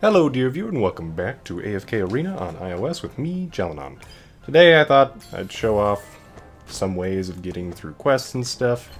Hello dear viewer and welcome back to AFK Arena on iOS with me, Jalinon. Today I thought I'd show off some ways of getting through quests and stuff.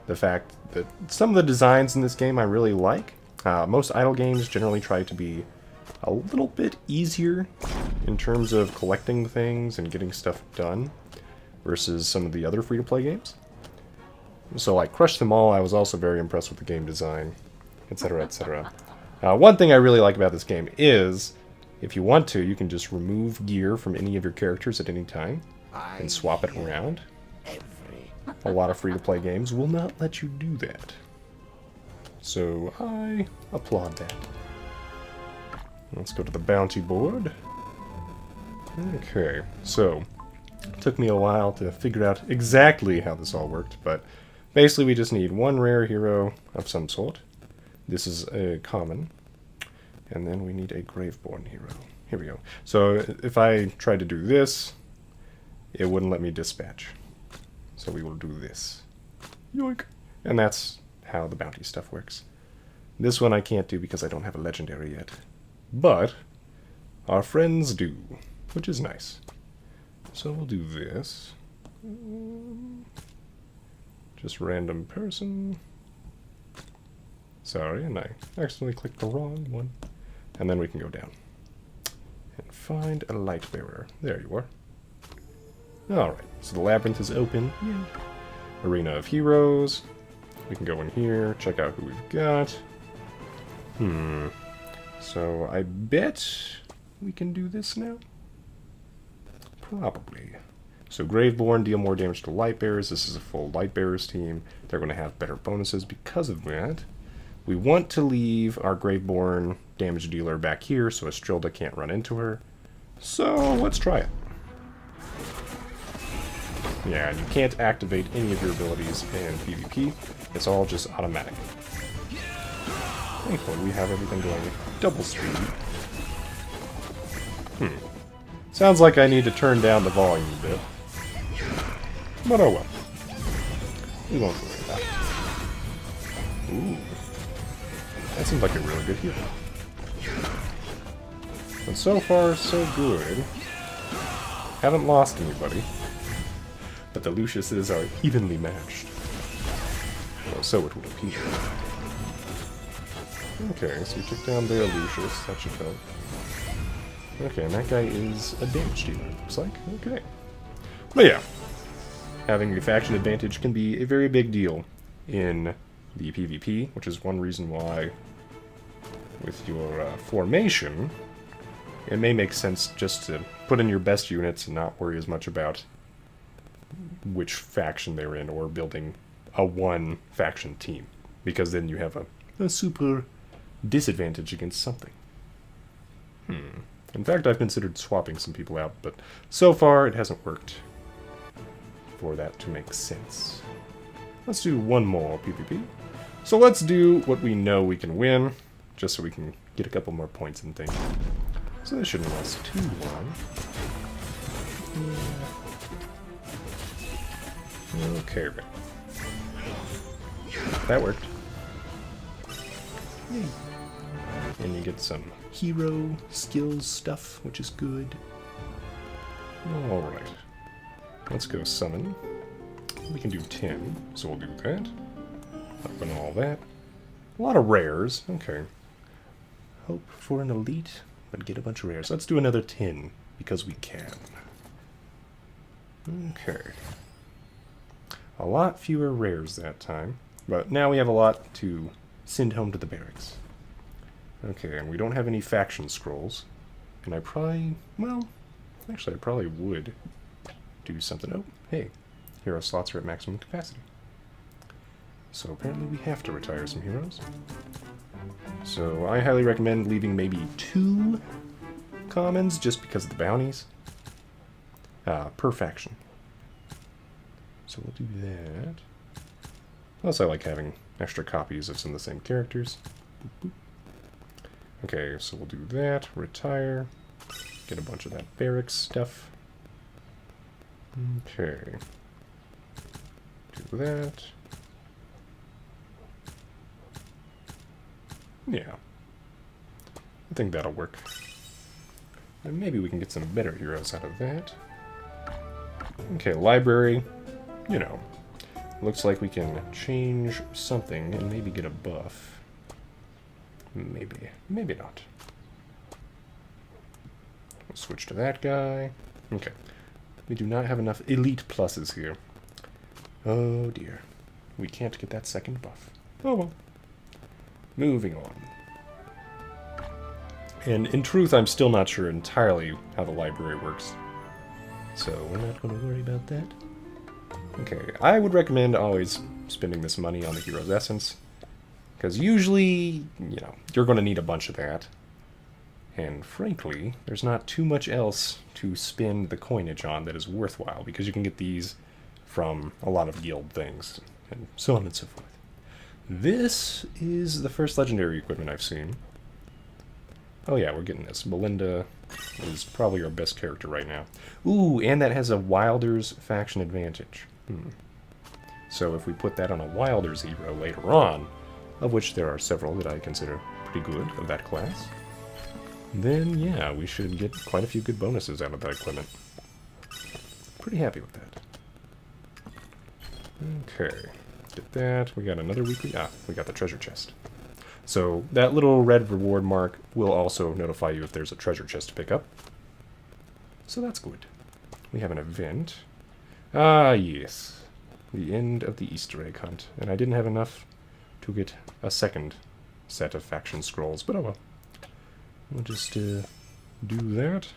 The fact that some of the designs in this game I really like. Most idle games generally try to be a little bit easier in terms of collecting things and getting stuff done versus some of the other free-to-play games. So like Crush Them All, I was also very impressed with the game design, etc, etc. One thing I really like about this game is, if you want to, you can just remove gear from any of your characters at any time and swap it around. A lot of free-to-play games will not let you do that. So I applaud that. Let's go to the bounty board. Okay, so it took me a while to figure out exactly how this all worked, but basically we just need one rare hero of some sort. This is a common. And then we need a Graveborn hero. Here we go. So if I tried to do this, it wouldn't let me dispatch. So we will do this. Yoink! And that's how the bounty stuff works. This one I can't do because I don't have a legendary yet. But our friends do, which is nice. So we'll do this. Just random person. Sorry, and I accidentally clicked the wrong one. And then we can go down. And find a light bearer. There you are. Alright, so the labyrinth is open. Yay. Arena of Heroes. We can go in here, check out who we've got. So I bet we can do this now? Probably. So Graveborn deal more damage to light bearers. This is a full light bearers team. They're going to have better bonuses because of that. We want to leave our Graveborn damage dealer back here so Estrilda can't run into her. So let's try it. Yeah, and you can't activate any of your abilities in PvP. It's all just automatic. Thankfully, we have everything going double speed. Sounds like I need to turn down the volume a bit. But oh well. We won't worry about it. Ooh. That seems like a really good hero. And so far, so good. Haven't lost anybody. But the Luciuses are evenly matched. Well, so it would appear. Okay, so we took down their Lucius. That should help. Okay, and that guy is a damage dealer, it looks like. Okay. But yeah, having a faction advantage can be a very big deal in the PvP, which is one reason why with your formation, it may make sense just to put in your best units and not worry as much about which faction they're in or building a one faction team, because then you have a super disadvantage against something. In fact, I've considered swapping some people out, but so far it hasn't worked for that to make sense. Let's do one more PvP. So let's do what we know we can win, just so we can get a couple more points and things. So this shouldn't last too long. Okay, right. That worked. Yay. And you get some hero skills stuff, which is good. Alright. Let's go summon. We can do 10, so we'll do that. Open all that. A lot of rares. Okay. Hope for an elite, but get a bunch of rares. Let's do another 10, because we can. Okay. A lot fewer rares that time, but now we have a lot to send home to the barracks. Okay, and we don't have any faction scrolls. And I probably, well, actually I probably would do something. Oh, hey, hero slots are at maximum capacity. So apparently we have to retire some heroes. So I highly recommend leaving maybe 2 commons just because of the bounties per faction. So we'll do that. Plus I like having extra copies of some of the same characters. Boop, boop. Okay, so we'll do that, retire, get a bunch of that barracks stuff. Okay. do that. Yeah. I think that'll work. And maybe we can get some better heroes out of that. Okay, library. You know. Looks like we can change something and maybe get a buff. Maybe. Maybe not. We'll switch to that guy. Okay. We do not have enough elite pluses here. Oh dear. We can't get that second buff. Oh well. Moving on. And in truth, I'm still not sure entirely how the library works. So we're not going to worry about that. Okay, I would recommend always spending this money on the hero's essence. Because usually, you know, you're going to need a bunch of that. And frankly, there's not too much else to spend the coinage on that is worthwhile. Because you can get these from a lot of guild things. And so on and so forth. This is the first legendary equipment I've seen. Oh yeah, we're getting this. Melinda is probably our best character right now. Ooh, and that has a Wilders faction advantage. So if we put that on a Wilders hero later on, of which there are several that I consider pretty good of that class, then yeah, we should get quite a few good bonuses out of that equipment. Pretty happy with that. Okay, get that. We got another weekly. We got the treasure chest. So that little red reward mark will also notify you if there's a treasure chest to pick up. So that's good. We have an event. Ah, yes. The end of the Easter egg hunt. And I didn't have enough to get a second set of faction scrolls, but oh well. We'll just do that.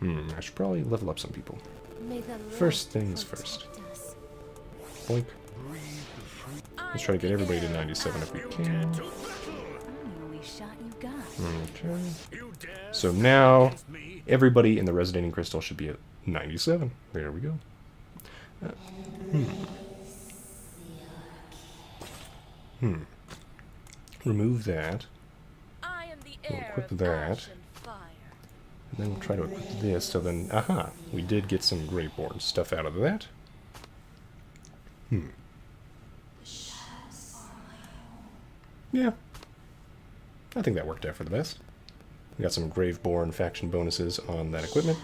I should probably level up some people. First things first. Boink. Let's try to get everybody to 97 if we can. Okay. So now, everybody in the Resonating Crystal should be at 97. There we go. Remove that. We'll equip that. And then we'll try to equip this, so then, aha! We did get some Graveborn stuff out of that. Yeah. I think that worked out for the best. We got some Graveborn faction bonuses on that equipment.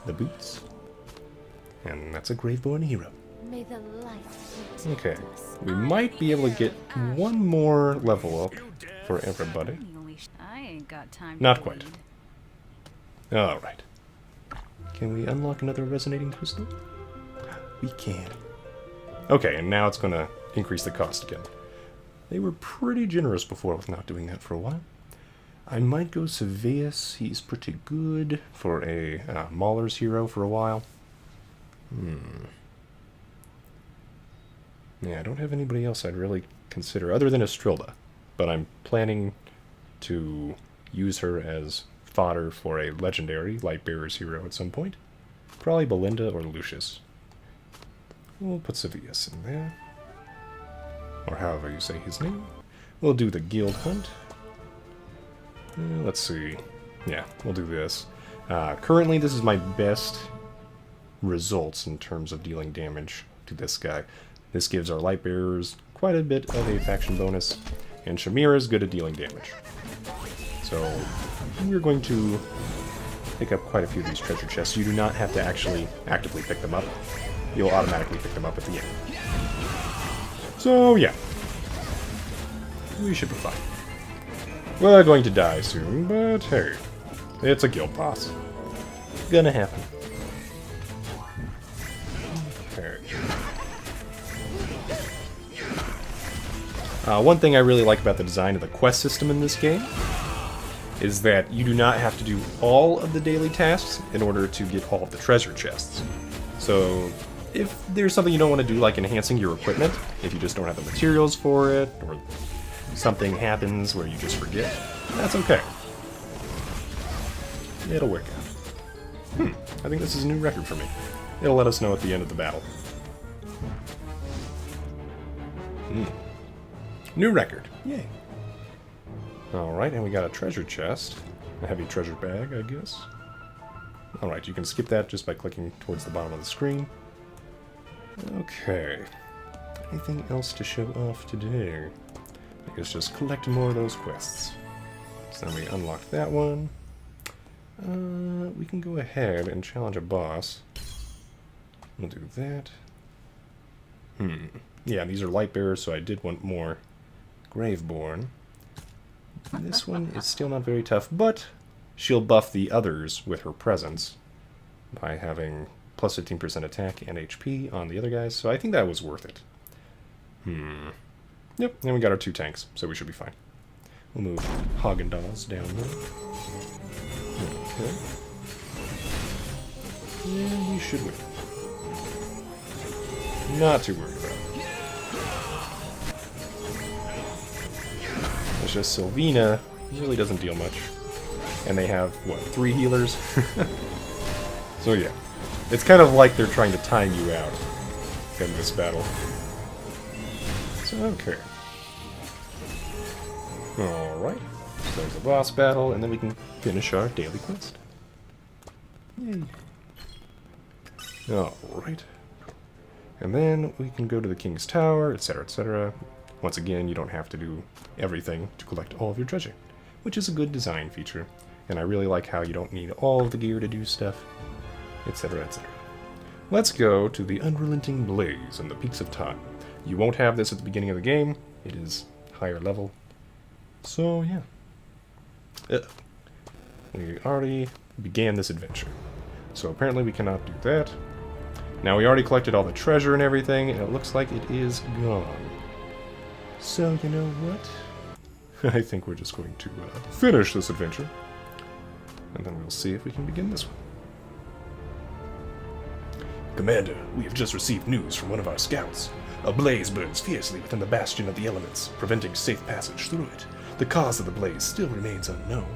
The boots. And that's a Graveborn hero. May the light okay. We might be able to get one more level up for everybody. I ain't got time. Not quite. Alright. Can we unlock another Resonating Crystal? We can. Okay, and now it's going to increase the cost again. They were pretty generous before with not doing that for a while. I might go Seveus. He's pretty good for a Mauler's hero for a while. Yeah, I don't have anybody else I'd really consider other than Estrilda. But I'm planning to use her as fodder for a legendary Lightbearer's hero at some point. Probably Belinda or Lucius. We'll put Seveus in there. Or however you say his name. We'll do the guild hunt. Let's see. Yeah, we'll do this. Currently, this is my best results in terms of dealing damage to this guy. This gives our Lightbearers quite a bit of a faction bonus, and Shamira is good at dealing damage. So, we're going to pick up quite a few of these treasure chests. You do not have to actually actively pick them up. You'll automatically pick them up at the end. So, yeah. We should be fine. We're going to die soon, but hey. It's a guild boss. Gonna happen. Okay. One thing I really like about the design of the quest system in this game is that you do not have to do all of the daily tasks in order to get all of the treasure chests. So, if there's something you don't want to do, like enhancing your equipment, if you just don't have the materials for it, or something happens where you just forget, that's okay. It'll work out. I think this is a new record for me. It'll let us know at the end of the battle. New record. Yay. Alright, and we got a treasure chest. A heavy treasure bag, I guess. Alright, you can skip that just by clicking towards the bottom of the screen. Okay. Anything else to show off today? I guess just collect more of those quests. So then we unlock that one. We can go ahead and challenge a boss. We'll do that. Yeah, these are light bearers, so I did want more Graveborn. This one is still not very tough, but she'll buff the others with her presence by having plus 15% attack and HP on the other guys, so I think that was worth it. Yep, and we got our 2 tanks, so we should be fine. We'll move Haagen-Dazs down there. Okay. Yeah, we should win. Not too worried about it. It's just Sylvina really doesn't deal much. And they have, what, 3 healers? So yeah. It's kind of like they're trying to time you out in this battle. So, okay. Alright. So there's a boss battle, and then we can finish our daily quest. Yay. Alright. And then we can go to the King's Tower, etc., etc. Once again, you don't have to do everything to collect all of your treasure, which is a good design feature. And I really like how you don't need all of the gear to do stuff, etc., etc. Let's go to the Unrelenting Blaze and the Peaks of Time. You won't have this at the beginning of the game. It is higher level. So, yeah. We already began this adventure. So apparently we cannot do that. Now we already collected all the treasure and everything, and it looks like it is gone. So, you know what? I think we're just going to finish this adventure. And then we'll see if we can begin this one. Commander, we have just received news from one of our scouts. A blaze burns fiercely within the bastion of the elements, preventing safe passage through it. The cause of the blaze still remains unknown.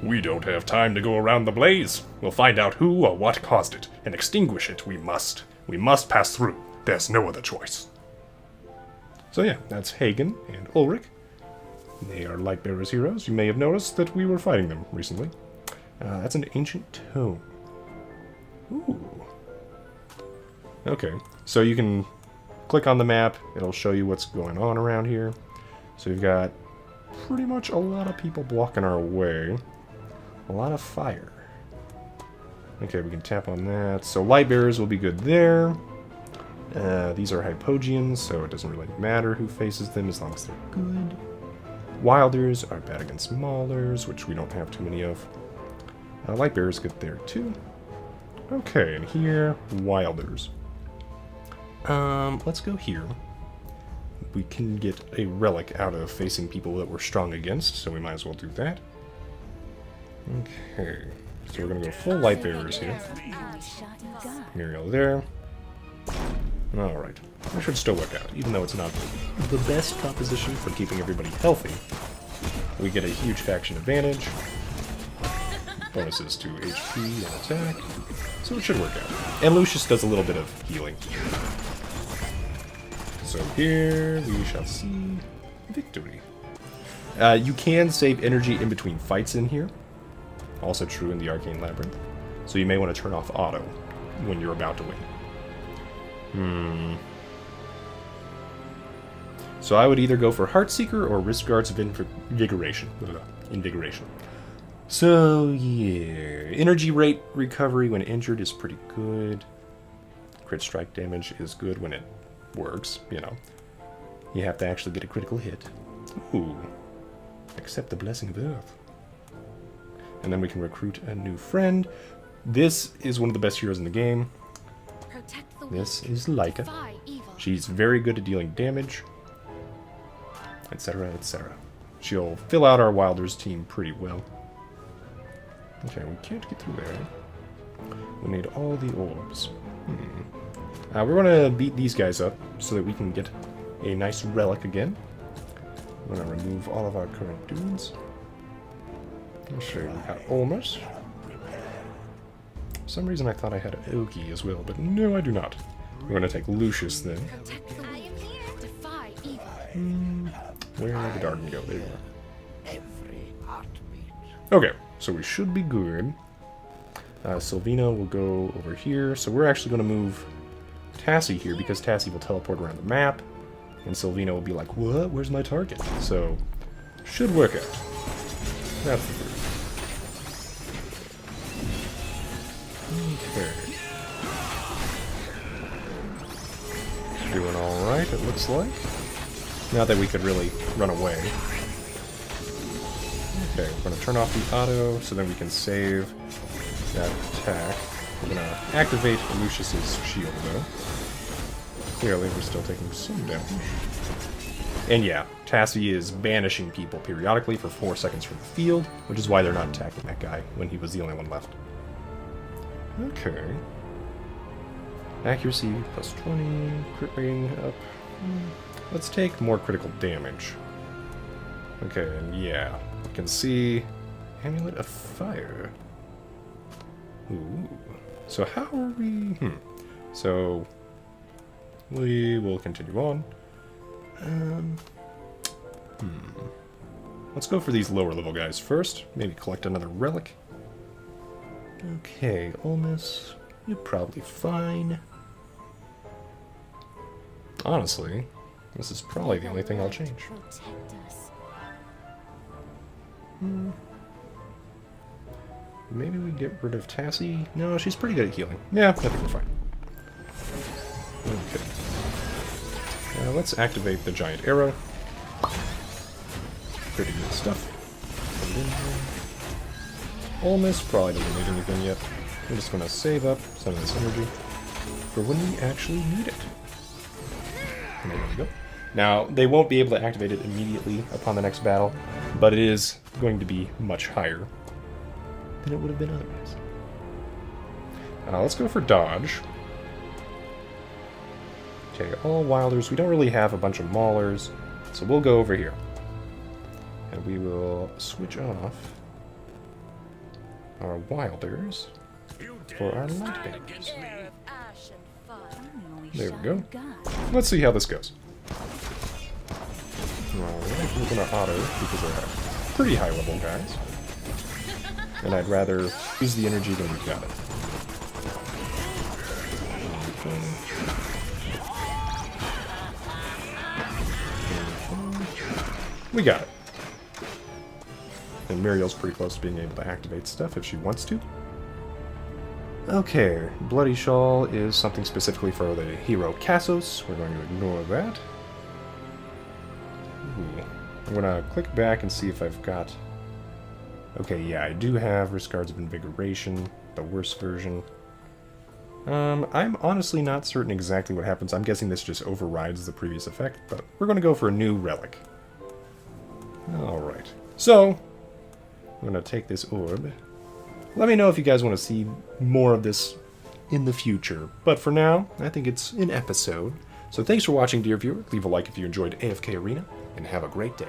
We don't have time to go around the blaze. We'll find out who or what caused it, and extinguish it we must. We must pass through. There's no other choice. So yeah, that's Hagen and Ulrich. They are Lightbearers heroes. You may have noticed that we were fighting them recently. That's an ancient tome. Ooh. Okay, so you can click on the map. It'll show you what's going on around here. So we've got pretty much a lot of people blocking our way. A lot of fire. Okay, we can tap on that. So Lightbearers will be good there. These are Hypogeans, so it doesn't really matter who faces them as long as they're good. Wilders are bad against Maulers, which we don't have too many of. Lightbearers good there too. Okay, and here, Wilders. Let's go here. We can get a relic out of facing people that we're strong against, so we might as well do that. Okay, so we're gonna go full Lightbearers here. Muriel there. Alright, that should still work out, even though it's not the best proposition for keeping everybody healthy. We get a huge faction advantage. Bonuses to HP and attack, so it should work out. And Lucius does a little bit of healing. So here we shall see victory. You can save energy in between fights in here. Also true in the Arcane Labyrinth. So you may want to turn off auto when you're about to win. So I would either go for Heartseeker or Risk Guards of Invigoration. So yeah, energy rate recovery when injured is pretty good. Crit strike damage is good when it works, you know. You have to actually get a critical hit. Ooh. Accept the Blessing of Earth. And then we can recruit a new friend. This is one of the best heroes in the game. This is Leica. She's very good at dealing damage, etc., etc. She'll fill out our Wilders team pretty well. Okay, we can't get through there. We need all the orbs. We're going to beat these guys up so that we can get a nice relic again. We're going to remove all of our current dudes. Let's show you, we got Olmers. For some reason I thought I had Oki as well, but no, I do not. We're going to take Lucius then. Where did Arden go? There you are. Okay, so we should be good. Sylvina will go over here. So we're actually going to move Tassie here, because Tassie will teleport around the map, and Sylvina will be like, what? Where's my target? So, should work out. That's the first. Okay. Doing alright, it looks like. Not that we could really run away. Okay, we're going to turn off the auto, so then we can save that attack. We're going to activate Lucius's shield, though. Clearly, we're still taking some damage. And yeah, Tassie is banishing people periodically for 4 seconds from the field, which is why they're not attacking that guy when he was the only one left. Okay. Accuracy plus 20, crit rating up. Let's take more critical damage. Okay, and yeah, you can see Amulet of Fire. Ooh. So how are we... So, we will continue on. Let's go for these lower level guys first. Maybe collect another relic. Okay, Olmus, you're probably fine. Honestly, this is probably the only thing I'll change. Maybe we get rid of Tassie? No, she's pretty good at healing. Yeah, I think we're fine. Okay. Now let's activate the giant arrow. Pretty good stuff. Put it in here. Olmus probably doesn't need anything yet. I'm just going to save up some of this energy for when we actually need it. And there we go. Now, they won't be able to activate it immediately upon the next battle, but it is going to be much higher than it would have been otherwise. Let's go for dodge. Okay, all wilders. We don't really have a bunch of maulers, so we'll go over here. And we will switch off our wilders for our light bearers. There we go. Let's see how this goes. Alright, we're gonna auto because they're pretty high level guys. And I'd rather use the energy than we've got it. We got it. And Muriel's pretty close to being able to activate stuff if she wants to. Okay, Bloody Shawl is something specifically for the hero Cassos. We're going to ignore that. Ooh. I'm going to click back and see if I've got... Okay, yeah, I do have Riscards of Invigoration, the worst version. I'm honestly not certain exactly what happens. I'm guessing this just overrides the previous effect, but we're going to go for a new relic. Alright, so I'm going to take this orb. Let me know if you guys want to see more of this in the future, but for now, I think it's an episode. So thanks for watching, dear viewer. Leave a like if you enjoyed AFK Arena, and have a great day.